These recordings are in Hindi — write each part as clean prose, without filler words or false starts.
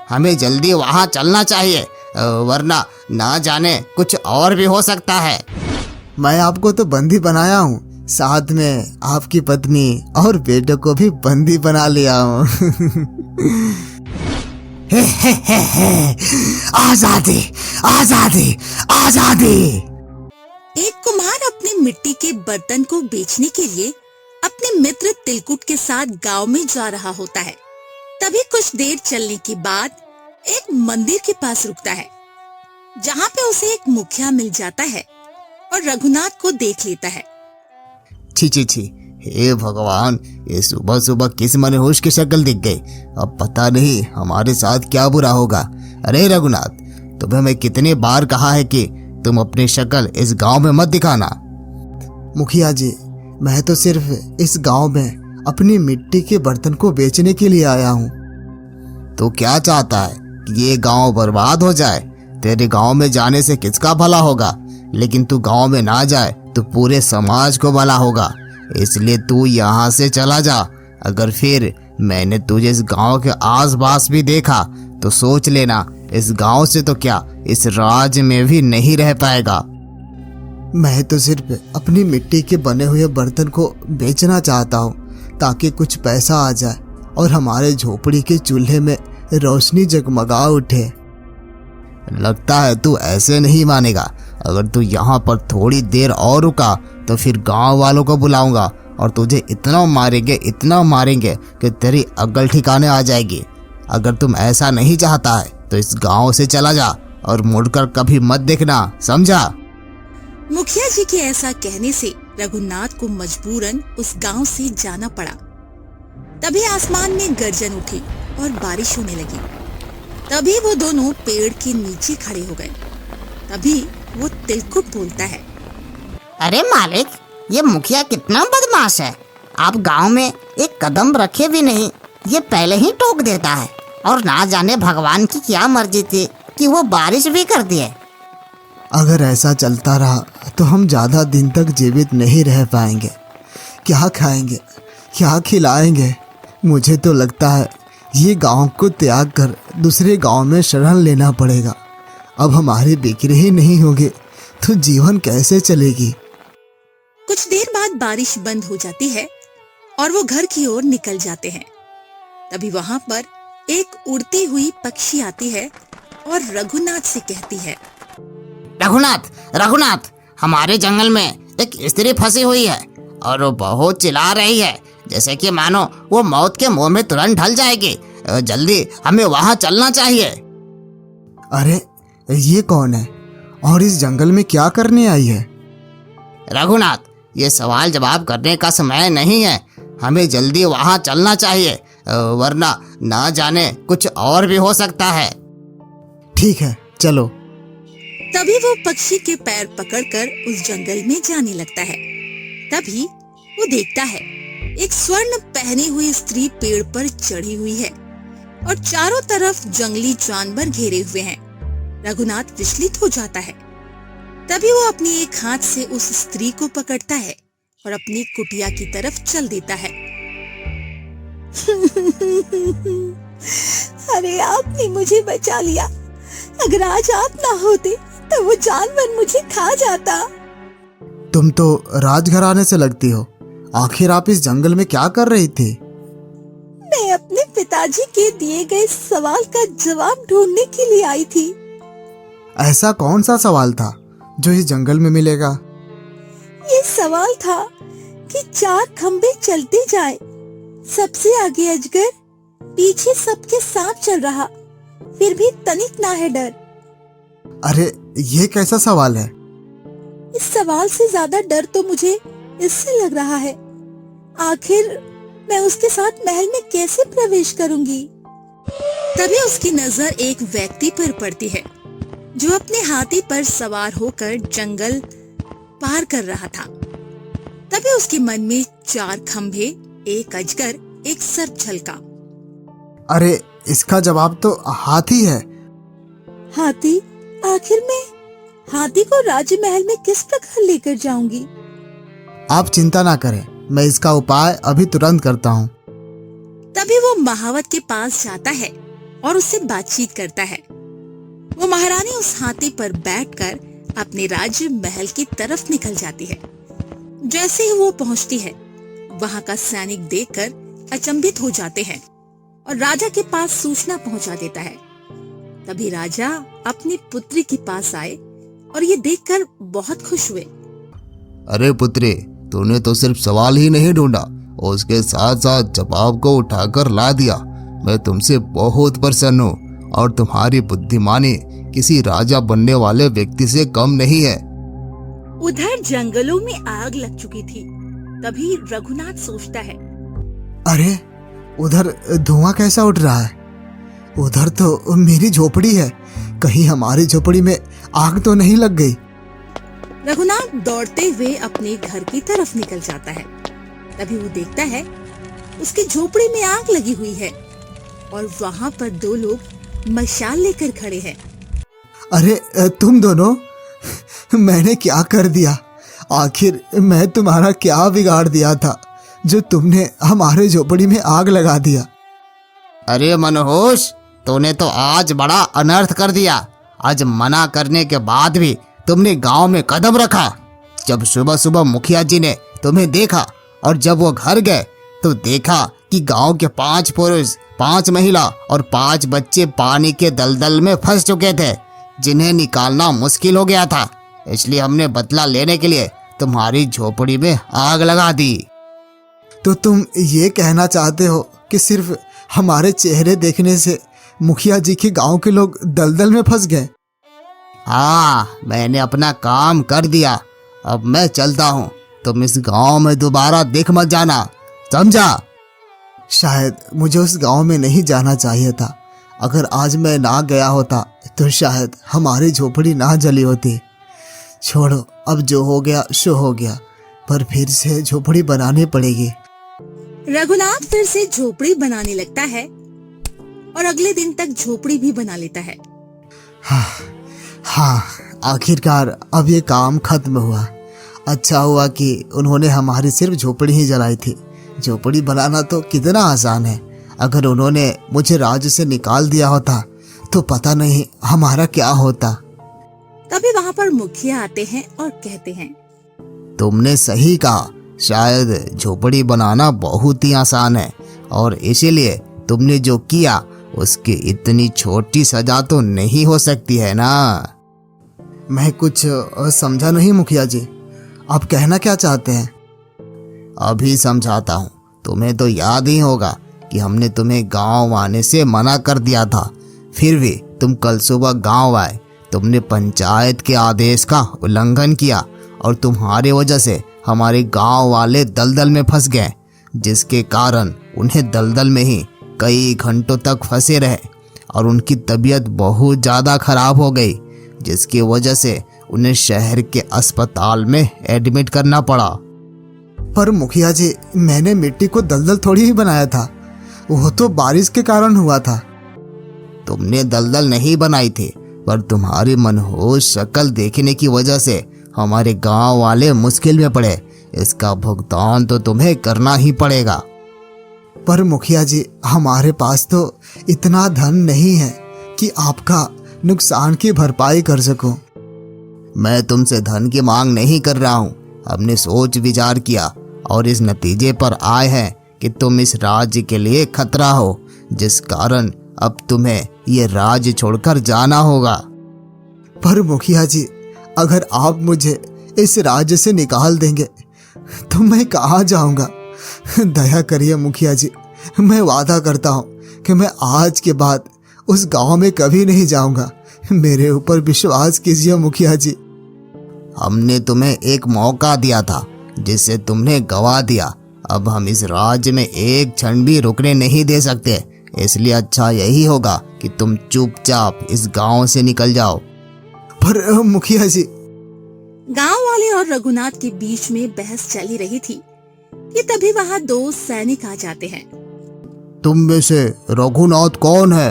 हमें जल्दी वहाँ चलना चाहिए, वरना ना जाने कुछ और भी हो सकता है। मैं आपको तो बंदी बनाया हूँ, साथ में आपकी पत्नी और बेटे को भी बंदी बना लिया हूँ। आजादी, आजादी, आजादी। एक कुम्हार अपने मिट्टी के बर्तन को बेचने के लिए अपने मित्र तिलकुट के साथ गांव में जा रहा होता है। तभी कुछ देर चलने के बाद एक मंदिर के पास रुकता है, जहाँ पे उसे एक मुखिया मिल जाता है और रघुनाथ को देख लेता है। छी छी छी, हे भगवान, ये सुबह सुबह किस मनहूस की शक्ल दिख गई। अब पता नहीं हमारे साथ क्या बुरा होगा। अरे रघुनाथ, तुम्हें मैं कितनी बार कहा है कि तुम अपनी शक्ल इस गांव में मत दिखाना। मुखिया जी, मैं तो सिर्फ इस गांव में अपनी मिट्टी के बर्तन को बेचने के लिए आया हूँ। तो क्या चाहता है कि ये गांव बर्बाद हो जाए? तेरे गांव में जाने से किसका भला होगा? लेकिन तू गांव में ना जाए तो पूरे समाज को भला होगा, इसलिए तू यहाँ से चला जा। अगर फिर मैंने तुझे इस गांव के आसपास भी देखा तो सोच लेना, इस गांव से तो क्या, इस राज्य में भी नहीं रह पाएगा। मैं तो सिर्फ अपनी मिट्टी के बने हुए बर्तन को बेचना चाहता हूँ, ताकि कुछ पैसा आ जाए और हमारे झोपड़ी के चूल्हे में रोशनी जगमगा उठे। लगता है तू ऐसे नहीं मानेगा। अगर तू यहाँ पर थोड़ी देर और रुका तो फिर गांव वालों को बुलाऊंगा और तुझे इतना मारेंगे कि तेरी अक्ल ठिकाने आ जाएगी। अगर तुम ऐसा नहीं चाहता है तो इस गांव से चला जा और मुड़कर कभी मत देखना, समझा? मुखिया जी के ऐसा कहने से रघुनाथ को मजबूरन उस गांव से जाना पड़ा। तभी आसमान में गर्जन उठी और बारिश होने लगी। तभी वो दोनों पेड़ के नीचे खड़े हो गए। तभी वो तिलकुट बोलता है, अरे मालिक, ये मुखिया कितना बदमाश है। आप गांव में एक कदम रखे भी नहीं, ये पहले ही टोक देता है। और ना जाने भगवान की क्या मर्जी थी कि वो बारिश भी कर दिए। अगर ऐसा चलता रहा तो हम ज़्यादा दिन तक जीवित नहीं रह पाएंगे। क्या खाएंगे, क्या खिलाएंगे? मुझे तो लगता है ये गांव को त्याग कर दूसरे गांव में शरण लेना पड़ेगा। अब हमारी बिक्री ही नहीं होगी तो जीवन कैसे चलेगी? कुछ देर बाद बारिश बंद हो जाती है और वो घर की ओर निकल जाते हैं। तभी वहां पर एक उड़ती हुई पक्षी आती है और रघुनाथ से कहती है, रघुनाथ, रघुनाथ, हमारे जंगल में एक स्त्री फंसी हुई है और वो बहुत चिल्ला रही है, जैसे कि मानो वो मौत के मुंह में तुरंत ढल जाएगी। जल्दी हमें वहां चलना चाहिए। अरे ये कौन है और इस जंगल में क्या करने आई है? रघुनाथ, ये सवाल जवाब करने का समय नहीं है। हमें जल्दी वहां चलना चाहिए, वरना ना जाने कुछ और भी हो सकता है। ठीक है, चलो। तभी वो पक्षी के पैर पकड़कर उस जंगल में जाने लगता है। तभी वो देखता है एक स्वर्ण पहनी हुई स्त्री पेड़ पर चढ़ी हुई है और चारों तरफ जंगली जानवर घेरे हुए हैं। रघुनाथ विचलित हो जाता है। तभी वो अपनी एक हाथ से उस स्त्री को पकड़ता है और अपनी कुटिया की तरफ चल देता है। अरे आपने मुझे बचा लिया। अगर आज आप ना होते तो वो जानवर मुझे खा जाता। तुम तो राजघराने से लगती हो। आखिर आप इस जंगल में क्या कर रही थी? मैं अपने पिताजी के दिए गए सवाल का जवाब ढूंढने के लिए आई थी। ऐसा कौन सा सवाल था जो इस जंगल में मिलेगा? ये सवाल था कि 4 खंबे चलते जाएं, सबसे आगे अजगर, पीछे सबके सांप चल रहा, फिर भी तनिक ना है डर। अरे ये कैसा सवाल है? इस सवाल से ज्यादा डर तो मुझे इससे लग रहा है, आखिर मैं उसके साथ महल में कैसे प्रवेश करूंगी? तभी उसकी नजर एक व्यक्ति पर पड़ती है जो अपने हाथी पर सवार होकर जंगल पार कर रहा था। तभी उसके मन में 4 खंभे, एक अजगर, एक सर्प झलका। अरे इसका जवाब तो हाथी है। हाथी? आखिर मैं हाथी को राजमहल में किस प्रकार लेकर जाऊंगी? आप चिंता ना करें, मैं इसका उपाय अभी तुरंत करता हूँ। तभी वो महावत के पास जाता है और उससे बातचीत करता है। वो महारानी उस हाथी पर बैठकर अपने राज्य महल की तरफ निकल जाती है। जैसे ही वो पहुंचती है, वहां का सैनिक देखकर अचंभित हो जाते हैं और राजा के पास सूचना पहुंचा देता है। तभी राजा अपनी पुत्री के पास आए और ये देखकर बहुत खुश हुए। अरे पुत्री, तूने तो सिर्फ सवाल ही नहीं ढूंढा, उसके साथ साथ जवाब को उठाकर ला दिया। मैं तुमसे बहुत प्रसन्न हूँ और तुम्हारी बुद्धिमानी किसी राजा बनने वाले व्यक्ति से कम नहीं है। उधर जंगलों में आग लग चुकी थी। तभी रघुनाथ सोचता है, अरे उधर धुआं कैसा उठ रहा है? उधर तो मेरी झोपड़ी है, कहीं हमारी झोपड़ी में आग तो नहीं लग गई? रघुनाथ दौड़ते हुए अपने घर की तरफ निकल जाता है। तभी वो देखता है उसकी झोपड़ी में आग लगी हुई है और वहाँ पर दो लोग मशाल लेकर खड़े हैं। अरे तुम दोनों, मैंने क्या कर दिया? आखिर मैं तुम्हारा क्या बिगाड़ दिया था जो तुमने हमारे झोपड़ी में आग लगा दिया? अरे मनहूस, तूने तो आज बड़ा अनर्थ कर दिया। आज मना करने के बाद भी तुमने गांव में कदम रखा। जब सुबह सुबह मुखिया जी ने तुम्हें देखा और जब वो घर गए तो देखा कि गांव के 5 पुरुष, 5 महिला और 5 बच्चे पानी के दलदल में फंस चुके थे, जिन्हें निकालना मुश्किल हो गया था। इसलिए हमने बदला लेने के लिए तुम्हारी झोपड़ी में आग लगा दी। तो तुम ये कहना चाहते हो कि सिर्फ हमारे चेहरे देखने से मुखिया जी के गांव के लोग दलदल में फंस गए? हाँ, मैंने अपना काम कर दिया। अब मैं चलता हूँ। तुम इस गांव में दोबारा दिख मत जाना, समझा? शायद मुझे उस गांव में नहीं जाना चाहिए था। अगर आज मैं ना गया होता तो शायद हमारी झोपड़ी ना जली होती। छोड़ो, अब जो हो गया सो हो गया, पर फिर से झोपड़ी बनानी पड़ेगी। रघुनाथ फिर से झोपड़ी बनाने लगता है और अगले दिन तक झोपड़ी भी बना लेता है। हाँ, आखिरकार अब ये काम खत्म हुआ। अच्छा हुआ कि उन्होंने हमारी सिर्फ झोपड़ी ही जलाई थी। झोपड़ी बनाना तो कितना आसान है। अगर उन्होंने मुझे राज्य से निकाल दिया होता तो पता नहीं हमारा क्या होता। तभी वहाँ पर मुखिया आते हैं और कहते हैं, तुमने सही कहा, शायद झोपड़ी बनाना बहुत ही आसान है और इसीलिए तुमने जो किया उसकी इतनी छोटी सजा तो नहीं हो सकती है ना। मैं कुछ समझा नहीं मुखिया जी, आप कहना क्या चाहते हैं? अभी समझाता हूँ। तुम्हें तो याद ही होगा कि हमने तुम्हें गांव आने से मना कर दिया था, फिर भी तुम कल सुबह गांव आए। तुमने पंचायत के आदेश का उल्लंघन किया और तुम्हारे वजह से हमारे गांव वाले दलदल में फंस गए, जिसके कारण उन्हें दलदल में ही कई घंटों तक फंसे रहे और उनकी तबीयत बहुत ज़्यादा खराब हो गई, जिसकी वजह से उन्हें शहर के अस्पताल में एडमिट करना पड़ा। पर मुखिया जी, मैंने मिट्टी को दलदल थोड़ी ही बनाया था, वो तो बारिश के कारण हुआ था। तुमने दलदल नहीं बनाई थी, पर तुम्हारी मनहूस शक्ल देखने की वजह से हमारे गांव वाले मुश्किल में पड़े। इसका भुगतान तो तुम्हें करना ही पड़ेगा। पर मुखिया जी, हमारे पास तो इतना धन नहीं है कि आपका नुकसान की भरपाई कर सकूं। मैं तुमसे धन की मांग नहीं कर रहा हूँ। हमने सोच विचार किया और इस नतीजे पर आए हैं कि तुम इस राज्य के लिए खतरा हो, जिस कारण अब तुम्हें ये राज्य छोड़कर जाना होगा। पर मुखिया जी, अगर आप मुझे इस राज्य से निकाल देंगे तो मैं कहाँ जाऊंगा? दया करिए मुखिया जी, मैं वादा करता हूँ कि मैं आज के बाद उस गांव में कभी नहीं जाऊंगा। मेरे ऊपर विश्वास कीजिए मुखिया जी। हमने तुम्हें एक मौका दिया था जिसे तुमने गवा दिया। अब हम इस राज्य में एक क्षण भी रुकने नहीं दे सकते, इसलिए अच्छा यही होगा कि तुम चुपचाप इस गांव से निकल जाओ। पर मुखिया जी, गांव वाले और रघुनाथ के बीच में बहस चल ही रही थी कि तभी वहाँ 2 सैनिक आ जाते हैं। तुम में से रघुनाथ कौन है?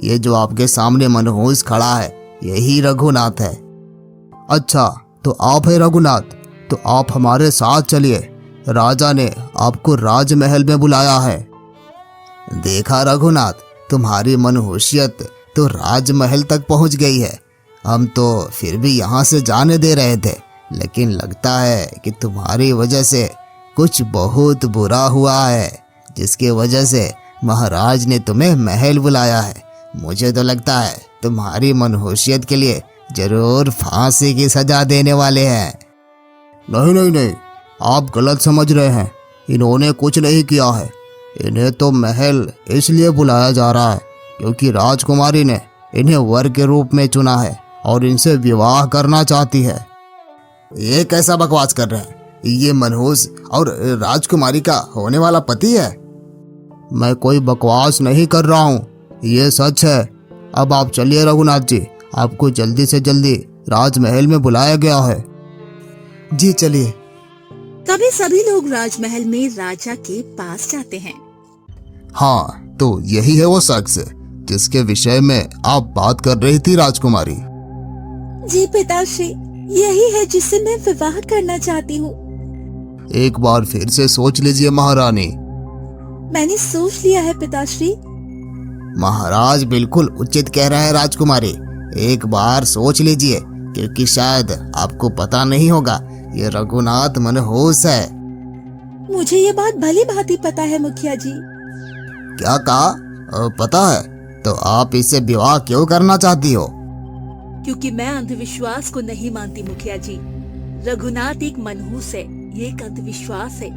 ये जो आपके सामने मनहूस खड़ा है, यही रघुनाथ है। अच्छा, तो आप है रघुनाथ, तो आप हमारे साथ चलिए। राजा ने आपको राजमहल में बुलाया है। देखा रघुनाथ, तुम्हारी मनहूसियत तो राजमहल तक पहुंच गई है। हम तो फिर भी यहाँ से जाने दे रहे थे, लेकिन लगता है कि तुम्हारी वजह से कुछ बहुत बुरा हुआ है, जिसकी वजह से महाराज ने तुम्हें महल बुलाया है। मुझे तो लगता है तुम्हारी मनहूसियत के लिए जरूर फांसी की सजा देने वाले हैं। नहीं नहीं नहीं, आप गलत समझ रहे हैं। इन्होंने कुछ नहीं किया है। इन्हें तो महल इसलिए बुलाया जा रहा है क्योंकि राजकुमारी ने इन्हें वर के रूप में चुना है और इनसे विवाह करना चाहती है। ये कैसा बकवास कर रहे हैं? ये मनहूस और राजकुमारी का होने वाला पति है। मैं कोई बकवास नहीं कर रहा हूँ, ये सच है। अब आप चलिए रघुनाथ जी, आपको जल्दी से जल्दी राजमहल में बुलाया गया है। जी चलिए। तभी सभी लोग राजमहल में राजा के पास जाते हैं। हाँ, तो यही है वो शख्स जिसके विषय में आप बात कर रही थी राजकुमारी। जी पिताश्री, यही है जिससे मैं विवाह करना चाहती हूँ। एक बार फिर से सोच लीजिए महारानी। मैंने सोच लिया है पिताश्री। महाराज बिल्कुल उचित कह रहे हैं राजकुमारी, एक बार सोच लीजिए, क्योंकि शायद आपको पता नहीं होगा ये रघुनाथ मनहूस है। मुझे ये बात भली भांति पता है मुखिया जी। क्या कहा? पता है? तो आप इससे विवाह क्यों करना चाहती हो? क्योंकि मैं अंधविश्वास को नहीं मानती मुखिया जी। रघुनाथ एक मनहूस है, ये एक अंधविश्वास है।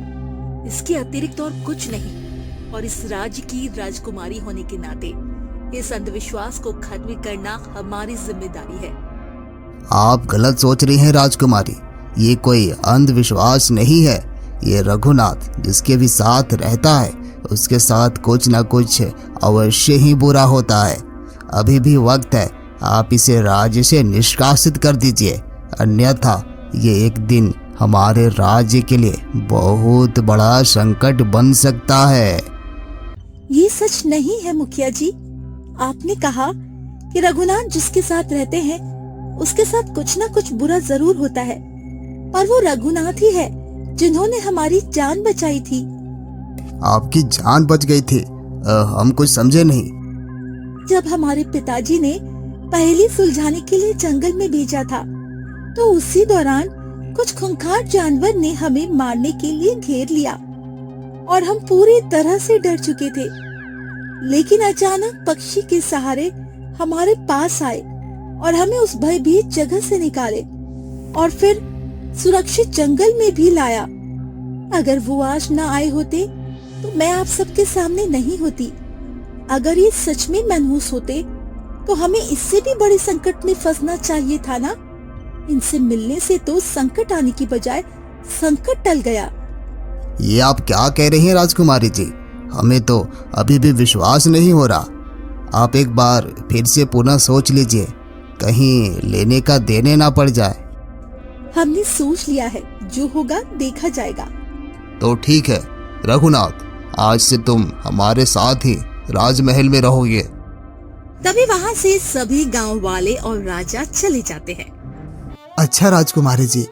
इसके अतिरिक्त और कुछ नहीं। और इस राज्य की राजकुमारी होने के नाते इस अंधविश्वास को खत्म करना हमारी जिम्मेदारी है। आप गलत सोच रही हैं राजकुमारी, ये कोई अंधविश्वास नहीं है। ये रघुनाथ जिसके भी साथ रहता है उसके साथ कुछ न कुछ अवश्य ही बुरा होता है। अभी भी वक्त है, आप इसे राज्य से निष्कासित कर दीजिए, अन्यथा ये एक दिन हमारे राज्य के लिए बहुत बड़ा संकट बन सकता है। ये सच नहीं है मुखिया जी। आपने कहा कि रघुनाथ जिसके साथ रहते हैं उसके साथ कुछ न कुछ बुरा जरूर होता है, और वो रघुनाथ ही है जिन्होंने हमारी जान बचाई थी। आपकी जान बच गई थी? हम कुछ समझे नहीं। जब हमारे पिताजी ने पहेली सुलझाने के लिए जंगल में भेजा था, तो उसी दौरान कुछ खूंखार जानवर ने हमें मारने के लिए घेर लिया और हम पूरी तरह से डर चुके थे। लेकिन अचानक पक्षी के सहारे हमारे पास आए और हमें उस भयभीत जगह से निकाले और फिर सुरक्षित जंगल में भी लाया। अगर वो आज न आए होते तो मैं आप सबके सामने नहीं होती। अगर ये सच में मनहूस होते तो हमें इससे भी बड़े संकट में फंसना चाहिए था ना। इनसे मिलने से तो संकट आने की बजाय संकट टल गया। ये आप क्या कह रही हैं राजकुमारी जी? हमें तो अभी भी विश्वास नहीं हो रहा। आप एक बार फिर से पुनः सोच लीजिए, कहीं लेने का देने ना पड़ जाए। हमने सोच लिया है, जो होगा देखा जाएगा। तो ठीक है रघुनाथ, आज से तुम हमारे साथ ही राजमहल में रहोगे। तभी वहाँ से सभी गांव वाले और राजा चले जाते हैं। अच्छा राजकुमारी जी,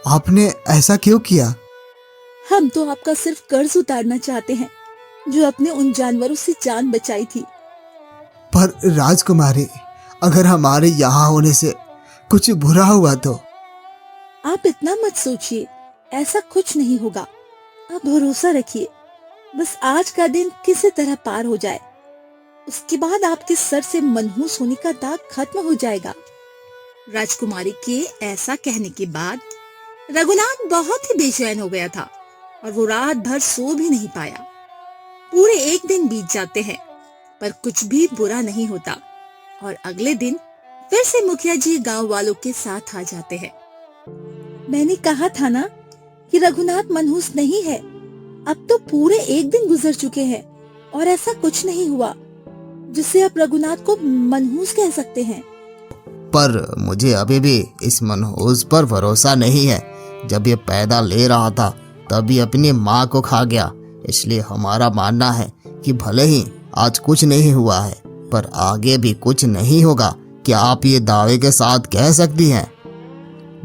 आपने ऐसा क्यों किया? हम तो आपका सिर्फ कर्ज उतारना चाहते हैं जो अपने उन जानवरों से जान बचाई थी। पर राजकुमारी, अगर हमारे यहाँ होने से कुछ बुरा हुआ तो? आप इतना मत सोचिए, ऐसा कुछ नहीं होगा। आप भरोसा रखिए, बस आज का दिन किसी तरह पार हो जाए, उसके बाद आपके सर से मनहूस होने का दाग खत्म हो जाएगा। राजकुमारी के ऐसा कहने के बाद रघुनाथ बहुत ही बेचैन हो गया था और वो रात भर सो भी नहीं पाया। पूरे एक दिन बीत जाते हैं पर कुछ भी बुरा नहीं होता और अगले दिन फिर से मुखिया जी गांव वालों के साथ आ जाते हैं। मैंने कहा था ना कि रघुनाथ मनहूस नहीं है। अब तो पूरे एक दिन गुजर चुके हैं और ऐसा कुछ नहीं हुआ जिससे आप रघुनाथ को मनहूस कह सकते हैं। पर मुझे अभी भी इस मनहूस पर भरोसा नहीं है। जब ये पैदा ले रहा था तभी अपनी माँ को खा गया, इसलिए हमारा मानना है कि भले ही आज कुछ नहीं हुआ है पर आगे भी कुछ नहीं होगा। क्या आप ये दावे के साथ कह सकती हैं?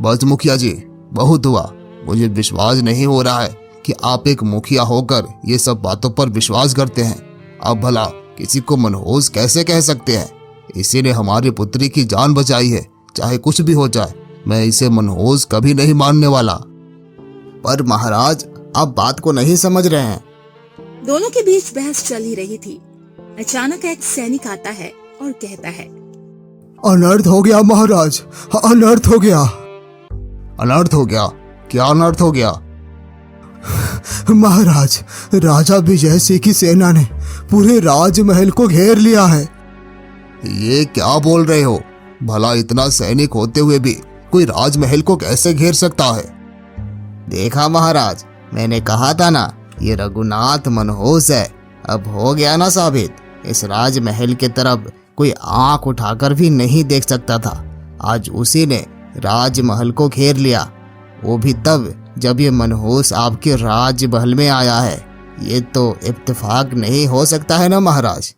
बस मुखिया जी, बहुत हुआ। मुझे विश्वास नहीं हो रहा है कि आप एक मुखिया होकर ये सब बातों पर विश्वास करते हैं। अब भला किसी को मनहूस कैसे कह सकते हैं? इसी ने हमारी पुत्री की जान बचाई है, चाहे कुछ भी हो जाए। मैं इसे मनहूस कभी नहीं मानने वाला। पर महाराज, आप बात को नहीं समझ रहे हैं। दोनों के बीच बहस चल ही रही थी। अचानक एक सैनिक आता है और कहता है, अनर्थ हो गया महाराज, अनर्थ हो गया। अनर्थ हो गया? क्या अनर्थ हो गया? महाराज, राजा विजय सिंह की सेना ने पूरे राजमहल को घेर लिया है। ये क्या बोल रहे हो? भला इतना सैनिक होते हुए भी कोई राजमहल को कैसे घेर सकता है? देखा महाराज, मैंने कहा था ना, ये रघुनाथ मनहूस है। अब हो गया ना साबित। इस राजमहल के तरफ कोई आंख उठाकर भी नहीं देख सकता था। आज उसी ने राजमहल को घेर लिया, वो भी तब जब ये मनहूस आपके राजमहल में आया है। ये तो इत्तेफाक नहीं हो सकता है ना महाराज।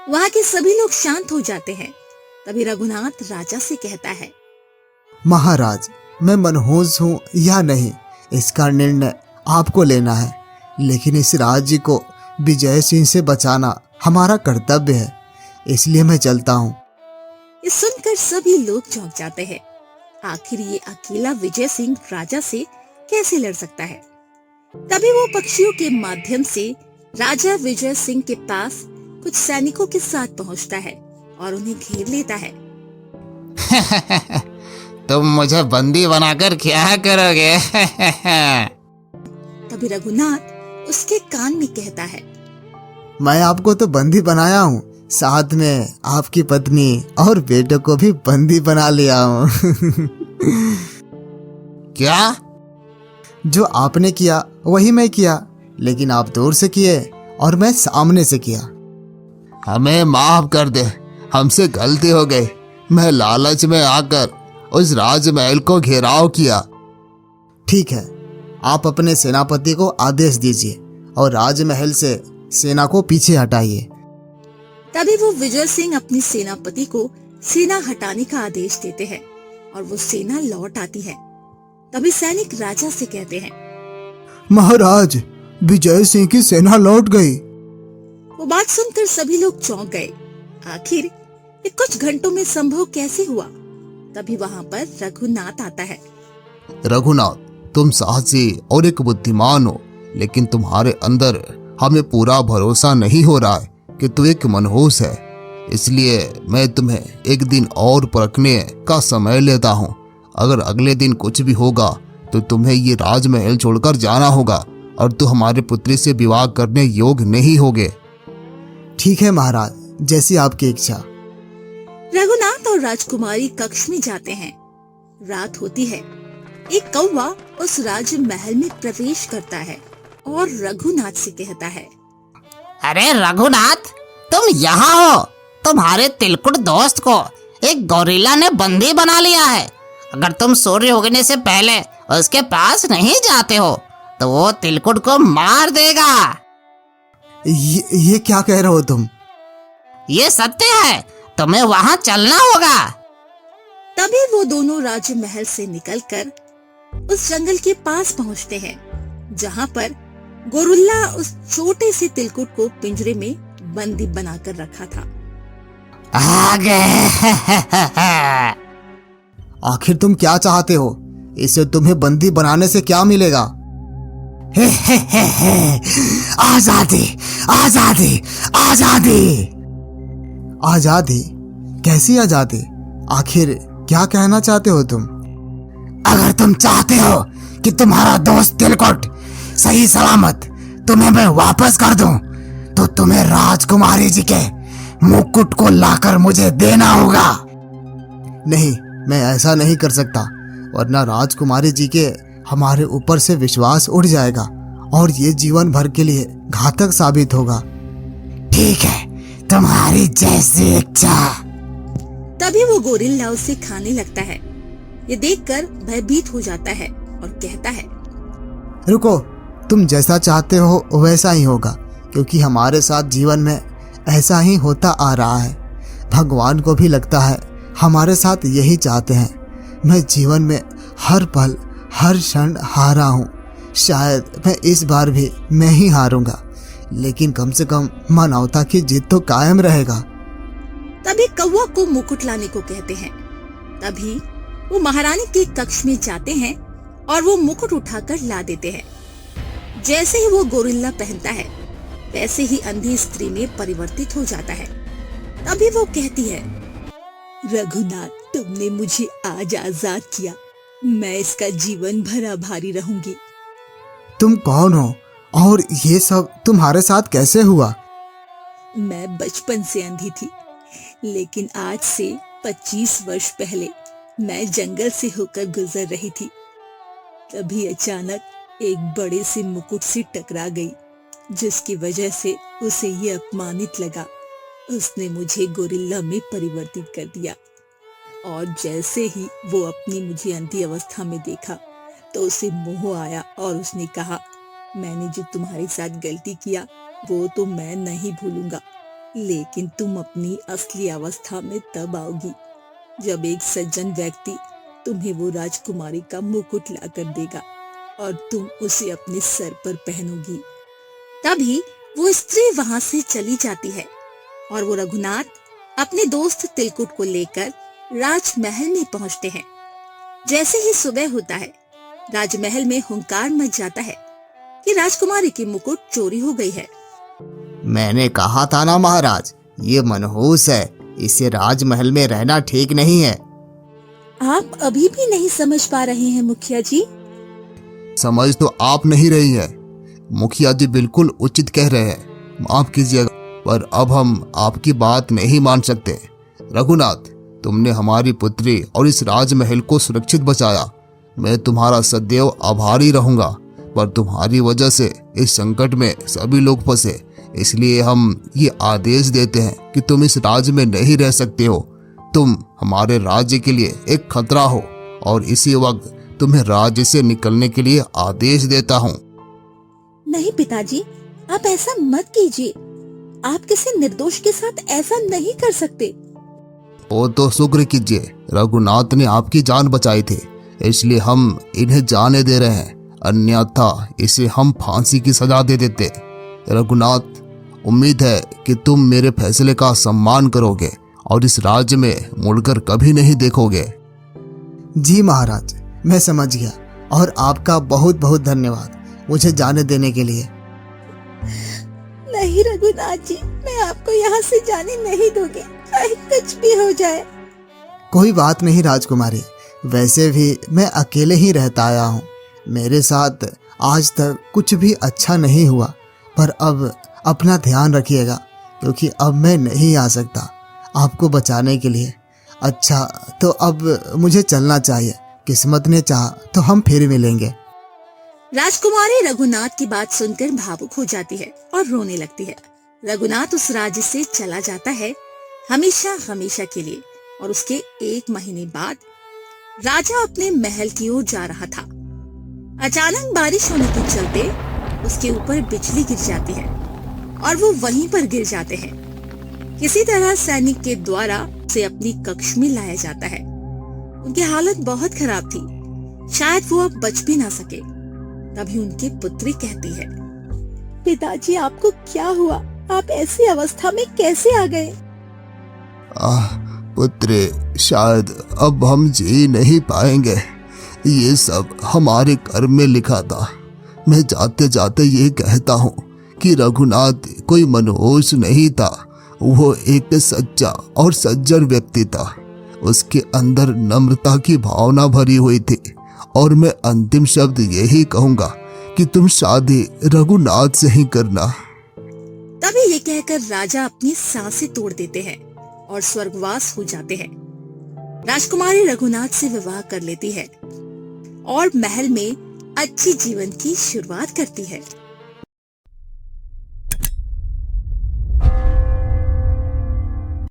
वहाँ के सभी लोग शांत हो जाते हैं। तभी रघुनाथ राजा से कहता है, महाराज, मैं मनहूस हूँ या नहीं, इसका निर्णय आपको लेना है। लेकिन इस राज्य को विजय सिंह से बचाना हमारा कर्तव्य है, इसलिए मैं चलता हूँ। ये सुनकर सभी लोग चौंक जाते हैं। आखिर ये अकेला विजय सिंह राजा से कैसे लड़ सकता है? तभी वो पक्षियों के माध्यम से राजा विजय सिंह के पास कुछ सैनिकों के साथ पहुंचता है और उन्हें घेर लेता है। तुम मुझे बंदी बनाकर क्या करोगे? तभी रघुनाथ उसके कान में कहता है, मैं आपको तो बंदी बनाया हूँ, साथ में आपकी पत्नी और बेटे को भी बंदी बना लिया हूँ। क्या? जो आपने किया वही मैं किया, लेकिन आप दूर से किए और मैं सामने से किया। हमें माफ कर दे, हमसे गलती हो गई। मैं लालच में आकर उस राजमहल को घेराव किया। ठीक है, आप अपने सेनापति को आदेश दीजिए और राजमहल से सेना को पीछे हटाइए। तभी वो विजय सिंह अपनी सेनापति को सेना हटाने का आदेश देते हैं और वो सेना लौट आती है। तभी सैनिक राजा से कहते हैं, महाराज, विजय सिंह की सेना लौट गई। वो बात सुनकर सभी लोग चौंक गए। आखिर ये कुछ घंटों में संभव कैसे हुआ? तभी वहाँ पर रघुनाथ आता है। रघुनाथ, तुम साहसी और एक बुद्धिमान हो, लेकिन तुम्हारे अंदर हमें पूरा भरोसा नहीं हो रहा है कि तू एक मनहूस है। इसलिए मैं तुम्हें एक दिन और परखने का समय लेता हूँ। अगर अगले दिन कुछ भी होगा तो तुम्हें ये राजमहल छोड़कर जाना होगा और तू हमारी पुत्री से विवाह करने योग्य नहीं होगे। ठीक है महाराज, जैसी आपकी इच्छा। रघुनाथ और राजकुमारी कक्ष में जाते हैं। रात होती है। एक कौवा उस राजमहल में प्रवेश करता है और रघुनाथ से कहता है, अरे रघुनाथ, तुम यहाँ हो। तुम्हारे तिलकुट दोस्त को एक गोरिल्ला ने बंदी बना लिया है। अगर तुम सूर्य उगने से पहले उसके पास नहीं जाते हो तो वो तिलकुट को मार देगा। ये क्या कह रहे हो तुम? ये सत्य है, तुम्हें वहाँ चलना होगा। तभी वो दोनों राजमहल से निकलकर उस जंगल के पास पहुँचते हैं, जहाँ पर गोरिल्ला उस छोटे से तिलकुट को पिंजरे में बंदी बनाकर रखा था। आ गए। आखिर तुम क्या चाहते हो? इसे तुम्हें बंदी बनाने से क्या मिलेगा? आजादी, आजादी, आजादी। आजादी? कैसी आजादी? आखिर क्या कहना चाहते हो तुम? अगर तुम चाहते हो कि तुम्हारा दोस्त तिलकुट सही सलामत तुम्हें मैं वापस कर दूं, तो तुम्हें राजकुमारी जी के मुकुट को लाकर मुझे देना होगा। नहीं, मैं ऐसा नहीं कर सकता, वरना राजकुमारी जी के हमारे ऊपर से विश्वास उड़ जाएगा और ये जीवन भर के लिए घातक साबित होगा। ठीक है, तुम्हारी जैसी इच्छा। तभी वो गोरिल्ला उसे खाने लगता है। ये देखकर भयभीत हो जाता है और कहता है, रुको, तुम जैसा चाहते हो वैसा ही होगा, क्योंकि हमारे साथ जीवन में ऐसा ही होता आ रहा है। भगवान को भी लगता है हमारे साथ यही चाहते हैं। मैं जीवन में हर पल हर क्षण हारा हूँ, शायद मैं इस बार भी मैं ही हारूंगा, लेकिन कम से कम मानवता की जिद तो कायम रहेगा। तभी कौवा को मुकुट लाने को कहते हैं। तभी वो महारानी के कक्ष में जाते हैं और वो मुकुट उठाकर ला देते हैं। जैसे ही वो गोरिल्ला पहनता है वैसे ही अंधी स्त्री में परिवर्तित हो जाता है। तभी वो कहती है, रघुनाथ, तुमने मुझे आज आजाद किया, मैं इसका जीवन भर आभारी रहूंगी। तुम कौन हो और ये सब तुम्हारे साथ कैसे हुआ? मैं बचपन से अंधी थी, लेकिन आज से 25 वर्ष पहले मैं जंगल से होकर गुजर रही थी। तभी अचानक एक बड़े से मुकुट से टकरा गई, जिसकी वजह से उसे ये अपमानित लगा। उसने मुझे गोरिल्ला में परिवर्तित कर दिया और जैसे ही वो अपनी मुझे अंधी अवस्था में देखा तो उसे मोह आया और उसने कहा, मैंने जो तुम्हारे साथ गलती किया वो तो मैं नहीं भूलूंगा, लेकिन तुम अपनी असली अवस्था में तब आओगी जब एक सज्जन व्यक्ति तुम्हें वो राजकुमारी का मुकुट लाकर देगा और तुम उसे अपने सर पर पहनोगी। तभी वो स्त्री वहां से चली जाती है और वो रघुनाथ अपने दोस्त तिलकुट को लेकर राजमहल में पहुंचते हैं। जैसे ही सुबह होता है राजमहल में हुंकार मच जाता है कि राजकुमारी की मुकुट चोरी हो गई है। मैंने कहा था ना महाराज, ये मनहूस है, इसे राजमहल में रहना ठीक नहीं है। आप अभी भी नहीं समझ पा रहे हैं मुखिया जी? समझ तो आप नहीं रही है। मुखिया जी बिल्कुल उचित कह रहे हैं, माफ कीजिएगा, पर अब हम आपकी बात नहीं मान सकते। रघुनाथ, तुमने हमारी पुत्री और इस राजमहल को सुरक्षित बचाया। मैं तुम्हारा सदैव आभारी रहूंगा, पर तुम्हारी वजह से इस संकट में सभी लोग फंसे, इसलिए हम ये आदेश देते हैं कि तुम इस राज्य में नहीं रह सकते हो। तुम हमारे राज्य के लिए एक खतरा हो और इसी वक्त तुम्हें राज्य से निकलने के लिए आदेश देता हूँ। नहीं पिताजी, आप ऐसा मत कीजिए। आप किसी निर्दोष के साथ ऐसा नहीं कर सकते। वो तो शुक्र कीजिए, रघुनाथ ने आपकी जान बचाई थी, इसलिए हम इन्हें जाने दे रहे हैं, अन्यथा इसे हम फांसी की सजा दे देते। रघुनाथ, उम्मीद है कि तुम मेरे फैसले का सम्मान करोगे और इस राज्य में मुड़कर कभी नहीं देखोगे। जी महाराज, मैं समझ गया और आपका बहुत बहुत धन्यवाद मुझे जाने देने के लिए। नहीं रघुनाथ जी, मैं आपको यहाँ से जाने नहीं दूंगी, चाहे कुछ भी हो जाए। कोई बात नहीं राजकुमारी, वैसे भी मैं अकेले ही रहता आया हूँ। मेरे साथ आज तक कुछ भी अच्छा नहीं हुआ, पर अब अपना ध्यान रखिएगा, क्योंकि अब मैं नहीं आ सकता आपको बचाने के लिए। अच्छा, तो अब मुझे चलना चाहिए, किस्मत ने चाहा तो हम फिर मिलेंगे। राजकुमारी रघुनाथ की बात सुनकर भावुक हो जाती है और रोने लगती है। रघुनाथ उस राज्य से चला जाता है हमेशा हमेशा के लिए, और उसके 1 महीने बाद राजा अपने महल की ओर जा रहा था। अचानक बारिश होने के चलते उसके ऊपर बिजली गिर जाती है और वो वहीं पर गिर जाते हैं। किसी तरह सैनिक के द्वारा उसे अपनी कक्ष में लाया जाता है। उनकी हालत बहुत खराब थी, शायद वो अब बच भी ना सके। तभी उनकी पुत्री कहती है, पिताजी, आपको क्या हुआ? आप ऐसी अवस्था में कैसे आ गए? पुत्री, शायद अब हम जी नहीं पाएंगे। ये सब हमारे कर्म में लिखा था। मैं जाते जाते ये कहता हूँ कि रघुनाथ कोई मनहूस नहीं था, वो एक सच्चा और सज्जन व्यक्ति था। उसके अंदर नम्रता की भावना भरी हुई थी, और मैं अंतिम शब्द यही कहूंगा कि तुम शादी रघुनाथ से ही करना। तभी ये कहकर राजा अपनी सांसें तोड़ देते हैं और स्वर्गवास हो जाते हैं। राजकुमारी रघुनाथ से विवाह कर लेती है और महल में अच्छी जीवन की शुरुआत करती है।